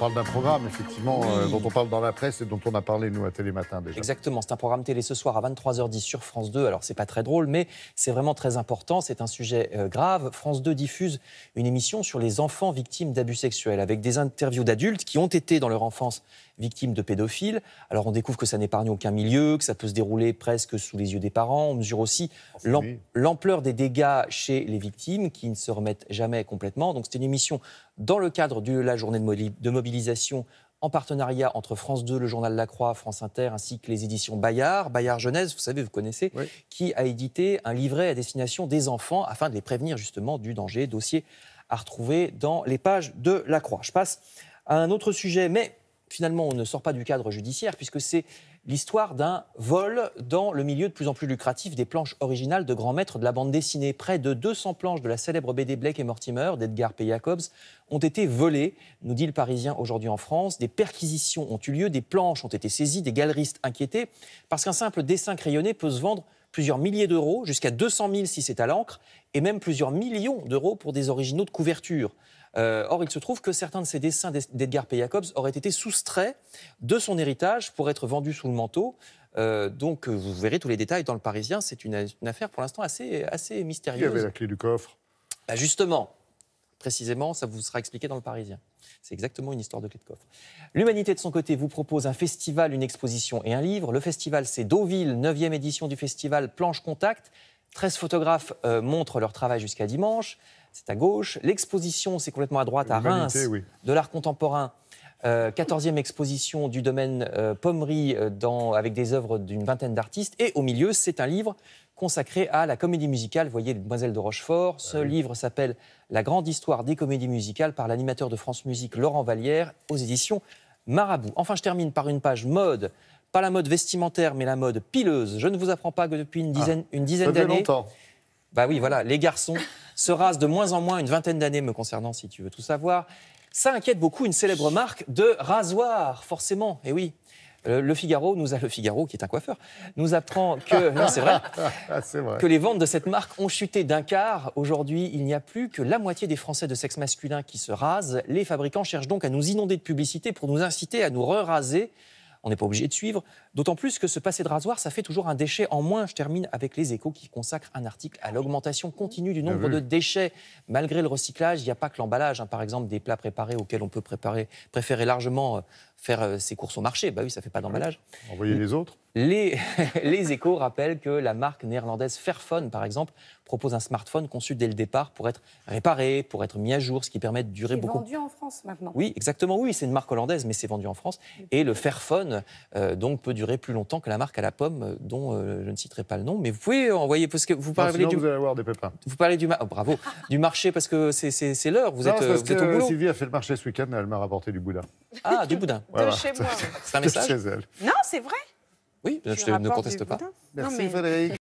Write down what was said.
parle d'un programme, effectivement, Oui. dont on parle dans la presse et dont on a parlé, nous, à Télématin, déjà. Exactement, c'est un programme télé ce soir à 23h10 sur France 2. Alors, c'est pas très drôle, mais c'est vraiment très important. C'est un sujet grave. France 2 diffuse une émission sur les enfants victimes d'abus sexuels, avec des interviews d'adultes qui ont été, dans leur enfance, victimes de pédophiles. Alors, on découvre que ça n'épargne aucun milieu, que ça peut se dérouler presque sous les yeux des parents. On mesure aussi l'ampleur des dégâts chez les victimes, qui ne se remettent jamais complètement. Donc, c'est une émission dans le cadre de la journée de mobilisation en partenariat entre France 2, le journal La Croix, France Inter, ainsi que les éditions Bayard. Bayard Jeunesse, vous savez, vous connaissez, oui, qui a édité un livret à destination des enfants afin de les prévenir justement du danger. Dossier à retrouver dans les pages de La Croix. Je passe à un autre sujet, mais finalement, on ne sort pas du cadre judiciaire, puisque c'est l'histoire d'un vol dans le milieu de plus en plus lucratif des planches originales de grands maîtres de la bande dessinée. Près de 200 planches de la célèbre BD Blake et Mortimer d'Edgar P. Jacobs ont été volées, nous dit le Parisien aujourd'hui en France. Des perquisitions ont eu lieu, des planches ont été saisies, des galeristes inquiétés, parce qu'un simple dessin crayonné peut se vendre plusieurs milliers d'euros, jusqu'à 200 000 si c'est à l'encre, et même plusieurs millions d'euros pour des originaux de couverture. Or, il se trouve que certains de ces dessins d'Edgar P. Jacobs auraient été soustraits de son héritage pour être vendus sous le manteau. Donc, vous verrez tous les détails dans le Parisien. C'est une affaire pour l'instant assez mystérieuse. Qui avait la clé du coffre? Bah justement, précisément, ça vous sera expliqué dans le Parisien. C'est exactement une histoire de clé de coffre. L'Humanité, de son côté, vous propose un festival, une exposition et un livre. Le festival, c'est Deauville, 9e édition du festival Planche Contact. 13 photographes montrent leur travail jusqu'à dimanche. C'est à gauche. L'exposition, c'est complètement à droite, à Reims, oui, de l'art contemporain. 14e exposition du domaine Pommery avec des œuvres d'une vingtaine d'artistes. Et au milieu, c'est un livre consacré à la comédie musicale. Vous voyez, Demoiselle de Rochefort. Ce livre s'appelle « La grande histoire des comédies musicales » par l'animateur de France Musique, Laurent Vallière, aux éditions Marabout. Enfin, je termine par une page mode. Pas la mode vestimentaire, mais la mode pileuse. Je ne vous apprends pas que depuis une dizaine d'années... longtemps. Bah oui, voilà, les garçons se rasent de moins en moins, une vingtaine d'années me concernant, si tu veux tout savoir. Ça inquiète beaucoup une célèbre marque de rasoir, forcément. Et oui, le Figaro, qui est un coiffeur, nous apprend que, non, c'est vrai, que les ventes de cette marque ont chuté d'un quart. Aujourd'hui, il n'y a plus que la moitié des Français de sexe masculin qui se rasent. Les fabricants cherchent donc à nous inonder de publicité pour nous inciter à nous re-raser. On n'est pas obligé de suivre, d'autant plus que ce passé de rasoir, ça fait toujours un déchet en moins. Je termine avec Les Échos qui consacrent un article à l'augmentation continue du nombre de déchets. Malgré le recyclage, il n'y a pas que l'emballage. Par exemple, des plats préparés auxquels on peut préférer largement faire ses courses au marché. Bah oui, ça ne fait pas d'emballage. Envoyer les autres. Les Échos rappellent que la marque néerlandaise Fairphone, par exemple, propose un smartphone conçu dès le départ pour être réparé, pour être mis à jour, ce qui permet de durer beaucoup. C'est vendu en France maintenant. Oui, exactement. Oui, c'est une marque hollandaise, mais c'est vendu en France. Et le Fairphone, donc, peut durer plus longtemps que la marque à la pomme, dont je ne citerai pas le nom. Mais vous pouvez envoyer, parce que vous parlez vous allez avoir des pépins. Vous parlez bravo, du marché, parce que c'est l'heure. Vous êtes au boulot. Sylvie a fait le marché ce week-end, elle m'a rapporté du boudin. Ah, du boudin. Voilà. De chez moi. C'est un message. Chez elle. Non, c'est vrai. Oui, je ne conteste pas. Merci Frédéric.